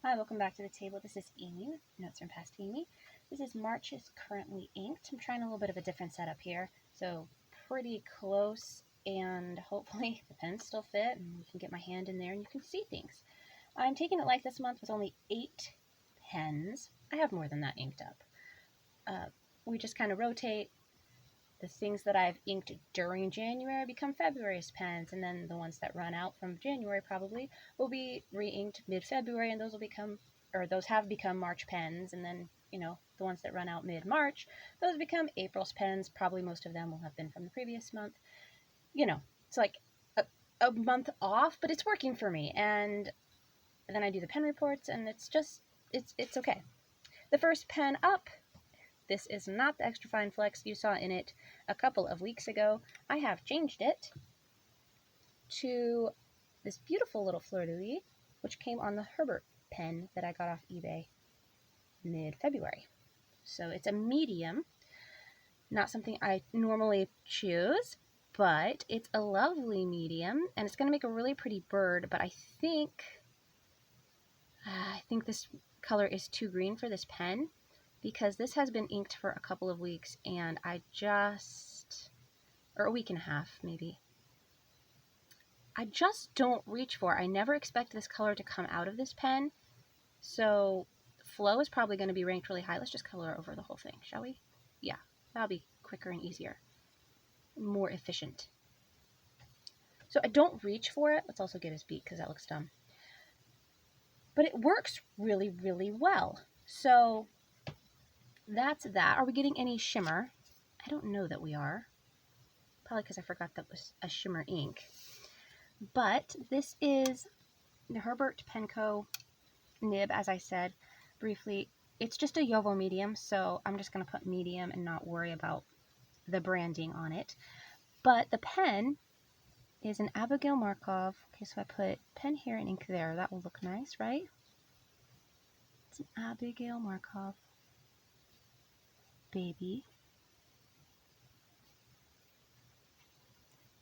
Hi, welcome back to the table. This is Amy with Notes from Past Amy. This is March is currently inked. I'm trying a little bit of a different setup here, so pretty close, and hopefully the pens still fit and we can get my hand in there and you can see things. I'm taking it light this month with only 8 pens. I have more than that inked up. We just kind of rotate. The things that I've inked during January become February's pens, and then the ones that run out from January probably will be re-inked mid-February, and those have become March pens, and then, the ones that run out mid-March, those become April's pens. Probably most of them will have been from the previous month. It's like a month off, but it's working for me, and then I do the pen reports, and it's okay. The first pen up, this is not the extra fine flex you saw in it a couple of weeks ago. I have changed it to this beautiful little fleur-de-lis, which came on the Herbert pen that I got off eBay mid-February. So it's a medium, not something I normally choose, but it's a lovely medium, and it's going to make a really pretty bird, but I think this color is too green for this pen, because this has been inked for a couple of weeks, and or a week and a half maybe. I just don't reach for. I never expect this color to come out of this pen, so flow is probably going to be ranked really high. Let's just color over the whole thing, shall we? Yeah, that'll be quicker and easier, more efficient. So I don't reach for it. Let's also get his beak because that looks dumb. But it works really, really well. So that's that. Are we getting any shimmer? I don't know that we are. Probably because I forgot that was a shimmer ink. But this is the Herbert Penco nib, as I said briefly. It's just a Yovo medium, so I'm just going to put medium and not worry about the branding on it. But the pen is an Abigail Markov. Okay, so I put pen here and ink there. That will look nice, right? It's an Abigail Markov baby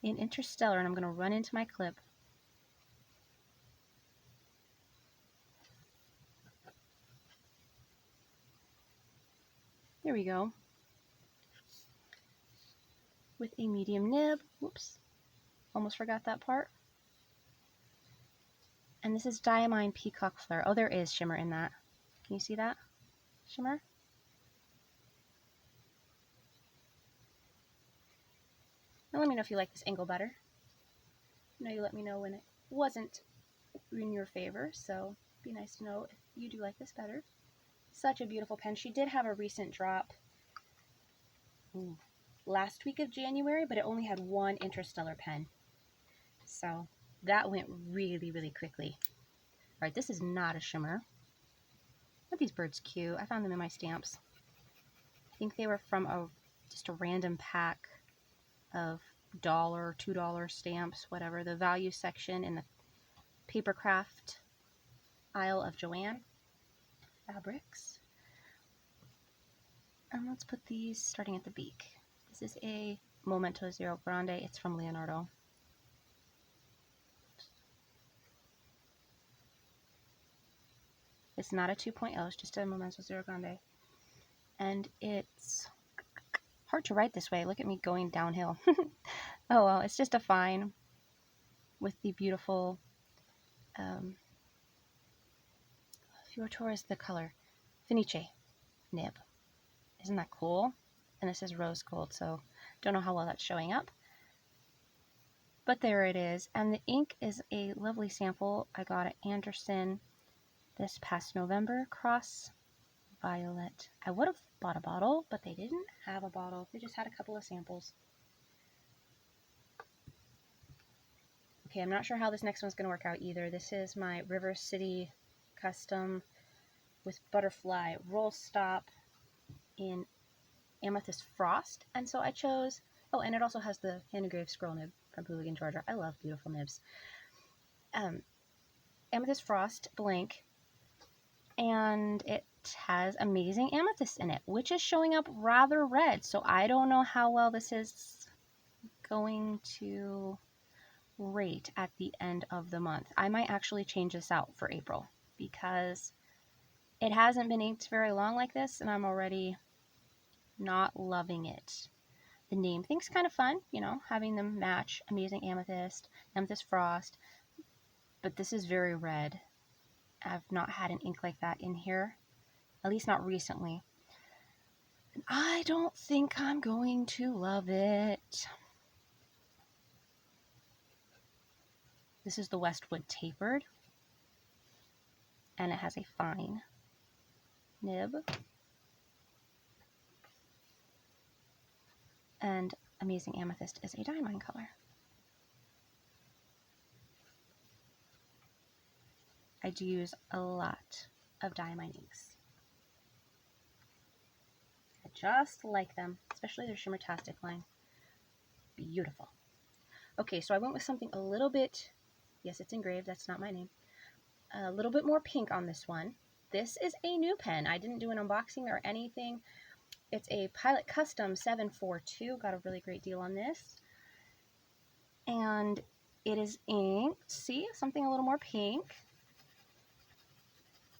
in Interstellar, and I'm going to run into my clip. There we go. With a medium nib. Whoops. Almost forgot that part. And this is Diamine Peacock Flare. Oh, there is shimmer in that. Can you see that? Shimmer? Now let me know if you like this angle better. I know you let me know when it wasn't in your favor, so it'd be nice to know if you do like this better. Such a beautiful pen. She did have a recent drop last week of January, but it only had one Interstellar pen. So that went really, really quickly. All right, this is not a shimmer. Aren't these birds cute? I found them in my stamps. I think they were from just a random pack of $1, $2 stamps, whatever. The value section in the Papercraft aisle of Joanne Fabrics. And let's put these starting at the beak. This is a Momento Zero Grande. It's from Leonardo. It's not a 2.0, it's just a Momento Zero Grande. And it's hard to write this way. Look at me going downhill. Oh well, it's just a fine with the beautiful Fioritura is the color. Fenice nib. Isn't that cool? And this is rose gold, so don't know how well that's showing up. But there it is. And the ink is a lovely sample I got at Anderson this past November. Cross Violet. I would have bought a bottle, but they didn't have a bottle. They just had a couple of samples. Okay, I'm not sure how this next one's going to work out either. This is my River City Custom with Butterfly Roll Stop in Amethyst Frost. And so I chose, oh, and it also has the hand engraved scroll nib from Hooligan, Georgia. I love beautiful nibs. Amethyst Frost blank, and it has amazing amethyst in it, which is showing up rather red. So I don't know how well this is going to rate at the end of the month. I might actually change this out for April. because it hasn't been inked very long like this, and I'm already not loving it. The name thing's kind of fun, you know, having them match Amazing Amethyst, Amethyst Frost, but this is very red. I've not had an ink like that in here, at least not recently. And I don't think I'm going to love it. This is the Westwood Tapered, and it has a fine nib. And Amazing Amethyst is a diamond color. I do use a lot of diamond inks. I just like them, especially their Shimmertastic line. Beautiful. Okay, so I went with something a little bit, yes, it's engraved, that's not my name, a little bit more pink on this one. This is a new pen. I didn't do an unboxing or anything. It's a Pilot Custom 742. Got a really great deal on this. And it is inked. See, something a little more pink.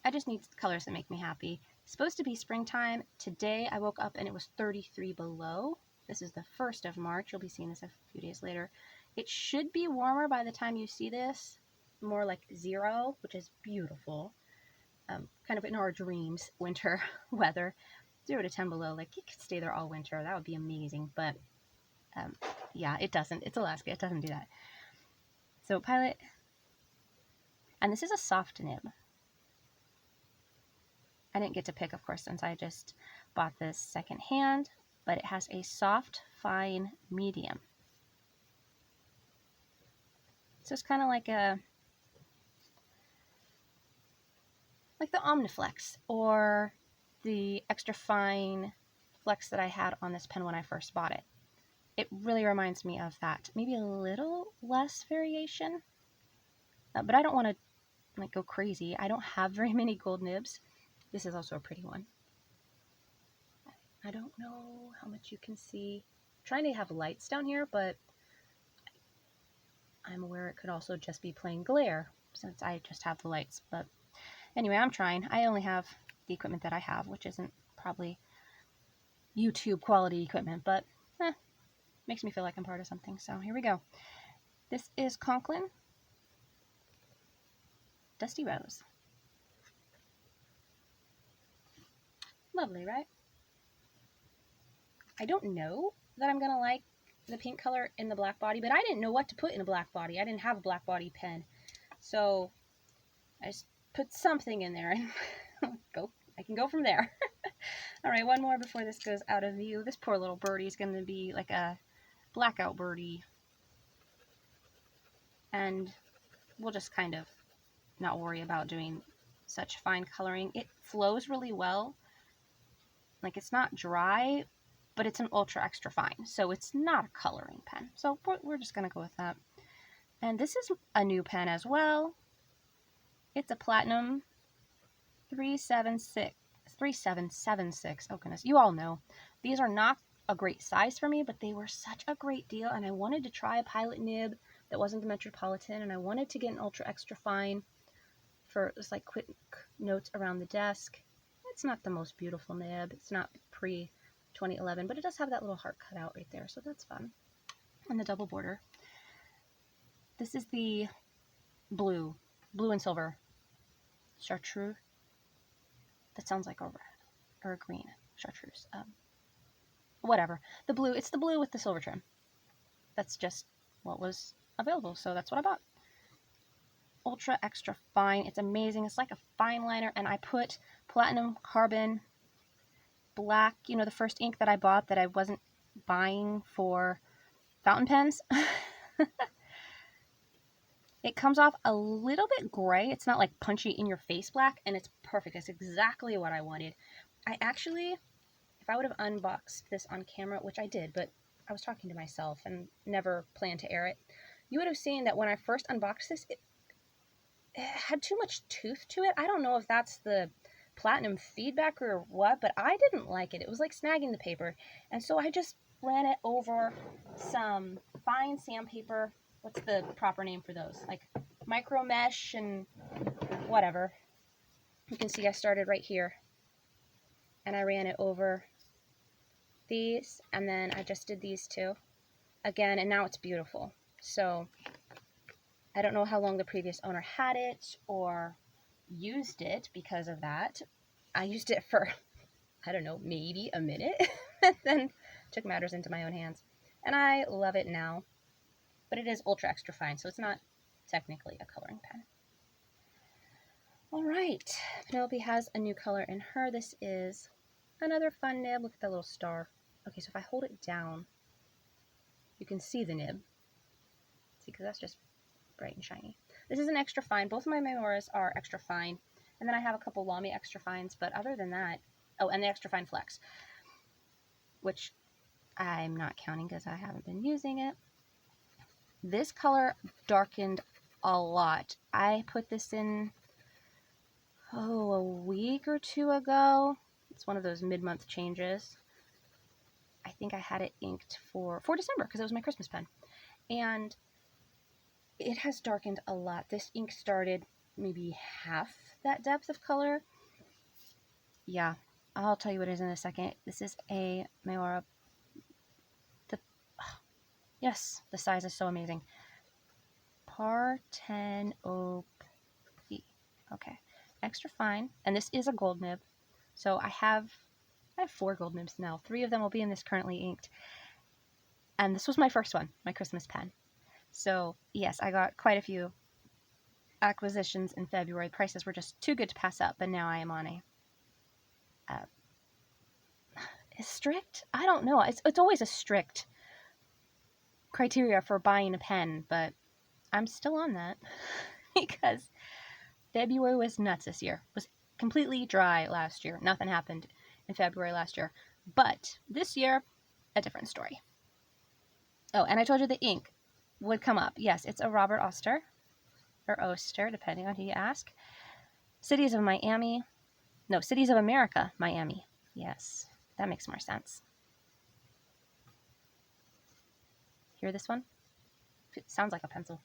I just need colors that make me happy. It's supposed to be springtime. Today I woke up and it was 33 below. This is the 1st of March. You'll be seeing this a few days later. It should be warmer by the time you see this. More like 0, which is beautiful. Kind of in our dreams, winter weather. 0 to 10 below, like it could stay there all winter. That would be amazing, but yeah, it doesn't. It's Alaska. It doesn't do that. So Pilot, and this is a soft nib. I didn't get to pick, of course, since I just bought this secondhand, but it has a soft, fine, medium. So it's kind of like the Omniflex or the extra fine flex that I had on this pen when I first bought it. It really reminds me of that. Maybe a little less variation, but I don't want to like go crazy. I don't have very many gold nibs. This is also a pretty one. I don't know how much you can see. I'm trying to have lights down here, but I'm aware it could also just be plain glare since I just have the lights. But anyway, I'm trying. I only have the equipment that I have, which isn't probably YouTube quality equipment, but makes me feel like I'm part of something. So here we go. This is Conklin Dusty Rose. Lovely, right? I don't know that I'm going to like the pink color in the black body, but I didn't know what to put in a black body. I didn't have a black body pen. So I just put something in there and I can go from there. All right, one more before this goes out of view. This poor little birdie is going to be like a blackout birdie. And we'll just kind of not worry about doing such fine coloring. It flows really well. Like it's not dry, but it's an ultra extra fine. So it's not a coloring pen. So we're just going to go with that. And this is a new pen as well. It's a Platinum 3776. Oh goodness, you all know. These are not a great size for me, but they were such a great deal. And I wanted to try a Pilot nib that wasn't the Metropolitan. And I wanted to get an ultra extra fine for just like quick notes around the desk. It's not the most beautiful nib. It's not pre-2011, but it does have that little heart cut out right there, so that's fun. And the double border. This is the blue and silver chartreuse. That sounds like a red or a green chartreuse. Whatever. The blue. It's the blue with the silver trim. That's just what was available, so that's what I bought. Ultra extra fine. It's amazing. It's like a fine liner, and I put Platinum Carbon Black, you know, the first ink that I bought that I wasn't buying for fountain pens. It comes off a little bit gray. It's not like punchy in your face black, and it's perfect. It's exactly what I wanted. I actually, if I would have unboxed this on camera, which I did, but I was talking to myself and never planned to air it, you would have seen that when I first unboxed this, it had too much tooth to it. I don't know if that's the Platinum feedback or what, but I didn't like it. It was like snagging the paper. And so I just ran it over some fine sandpaper. What's the proper name for those? Like micro mesh and whatever. You can see I started right here and I ran it over these, and then I just did these two again, and now it's beautiful. So I don't know how long the previous owner had it or used it because of that. I used it for, I don't know, maybe a minute, and then took matters into my own hands. And I love it now, but it is ultra extra fine, so it's not technically a coloring pen. All right, Penelope has a new color in her. This is another fun nib. Look at that little star. Okay, so if I hold it down, you can see the nib. See, because that's just bright and shiny. This is an extra fine. Both of my Memoras are extra fine. And then I have a couple Lamy extra fines, but other than that, oh, and the extra fine flex, which I'm not counting because I haven't been using it. This color darkened a lot. I put this in, a week or two ago. It's one of those mid-month changes. I think I had it inked for December because it was my Christmas pen. And it has darkened a lot. This ink started maybe half that depth of color. Yeah, I'll tell you what it is in a second. This is a Mayora. Yes, the size is so amazing. Par 10 OP. Okay, extra fine. And this is a gold nib. So I have 4 gold nibs now. 3 of them will be in this currently inked. And this was my first one, my Christmas pen. So yes, I got quite a few acquisitions in February. Prices were just too good to pass up, but now I am on a strict? I don't know. It's always a strict criteria for buying a pen, but I'm still on that because February was nuts this year. It was completely dry last year. Nothing happened in February last year. But this year, a different story. Oh, and I told you the ink would come up. Yes, it's a Robert Oster, or Oster, depending on who you ask. Cities of America, Miami. Yes, that makes more sense. Hear this one? It sounds like a pencil.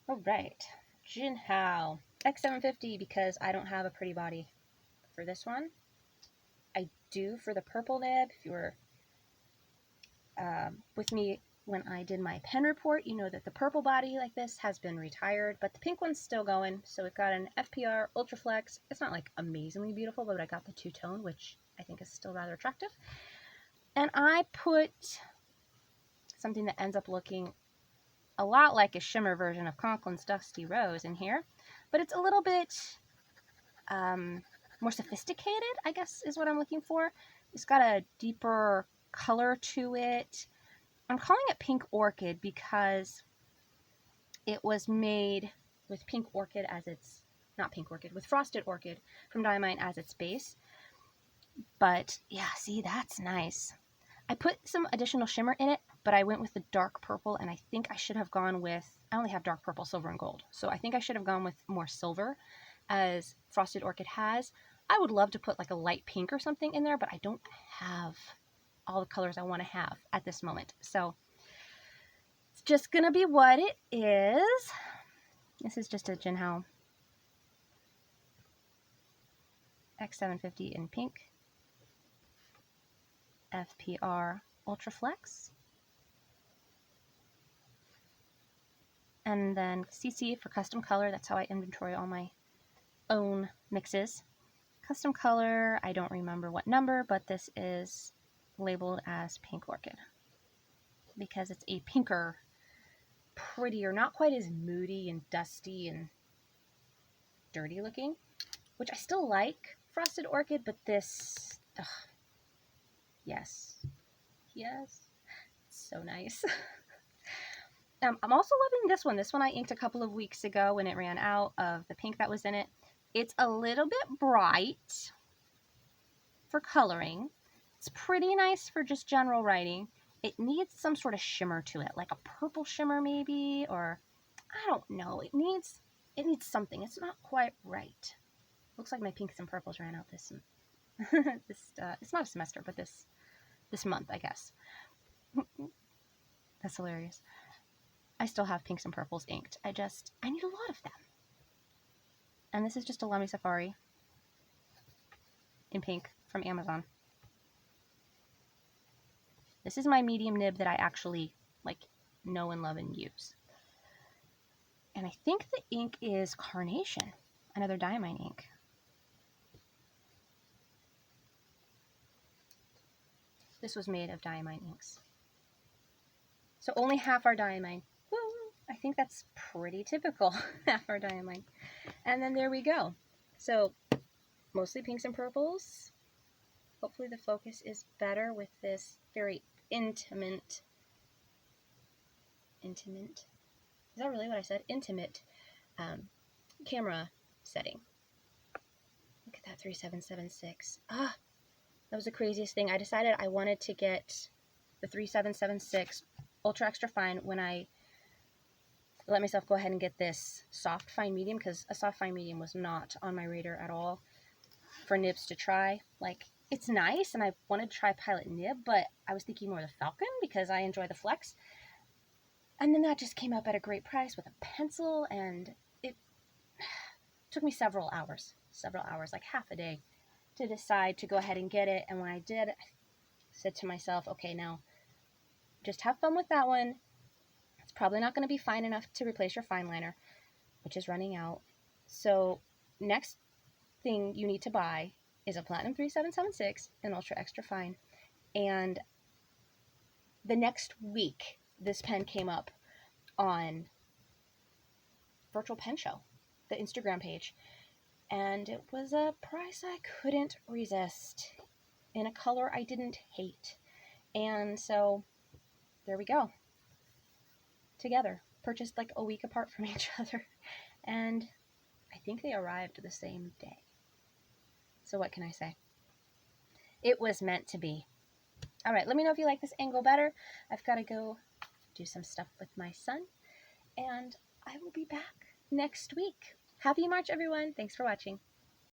All right, Jinhao X750, because I don't have a pretty body for this one. I do for the purple nib. If you were with me when I did my pen report, you know that the purple body like this has been retired, but the pink one's still going. So we've got an FPR Ultra Flex. It's not like amazingly beautiful, but I got the two-tone, which I think is still rather attractive. And I put something that ends up looking a lot like a shimmer version of Conklin's Dusty Rose in here, but it's a little bit more sophisticated, I guess is what I'm looking for. It's got a deeper color to it. I'm calling it Pink Orchid because it was made with Pink Orchid as its, not Pink Orchid, with Frosted Orchid from Diamine as its base. But yeah, see, that's nice. I put some additional shimmer in it, but I went with the dark purple, and I think I should have gone with, I only have dark purple, silver, and gold. So I think I should have gone with more silver, as Frosted Orchid has. I would love to put like a light pink or something in there, but I don't have all the colors I want to have at this moment. So it's just going to be what it is. This is just a Jinhao X750 in pink. FPR Ultra Flex. And then CC for custom color. That's how I inventory all my own mixes. Custom color, I don't remember what number, but this is labeled as Pink Orchid because it's a pinker, prettier, not quite as moody and dusty and dirty looking, which I still like Frosted Orchid, but this, ugh, yes, it's so nice. I'm also loving this one. This one I inked a couple of weeks ago when it ran out of the pink that was in it. It's a little bit bright for coloring. It's pretty nice for just general writing. It needs some sort of shimmer to it, like a purple shimmer maybe, or I don't know. It needs something. It's not quite right. Looks like my pinks and purples ran out this it's not a semester, but this month, I guess. That's hilarious. I still have pinks and purples inked. I need a lot of them. And this is just a Lummi Safari in pink from Amazon. This is my medium nib that I actually know and love and use. And I think the ink is Carnation, another Diamine ink. This was made of Diamine inks. So only half are Diamine. Woo! I think that's pretty typical, half are Diamine. And then there we go. So mostly pinks and purples. Hopefully the focus is better with this very intimate, is that really what I said? Intimate camera setting. Look at that 3776. Ah, that was the craziest thing. I decided I wanted to get the 3776 ultra extra fine when I let myself go ahead and get this soft fine medium, because a soft fine medium was not on my radar at all for nibs to try. Like, it's nice, and I wanted to try Pilot nib, but I was thinking more the Falcon because I enjoy the flex. And then that just came up at a great price with a pencil, and it took me several hours, like half a day, to decide to go ahead and get it. And when I did, I said to myself, okay, now just have fun with that one. It's probably not going to be fine enough to replace your fine liner, which is running out. So next thing you need to buy is a Platinum 3776 and Ultra Extra Fine. And the next week, this pen came up on Virtual Pen Show, the Instagram page, and it was a price I couldn't resist in a color I didn't hate. And so there we go, together, purchased like a week apart from each other, and I think they arrived the same day. So what can I say? It was meant to be. All right, let me know if you like this angle better. I've got to go do some stuff with my son, and I will be back next week. Happy March, everyone. Thanks for watching.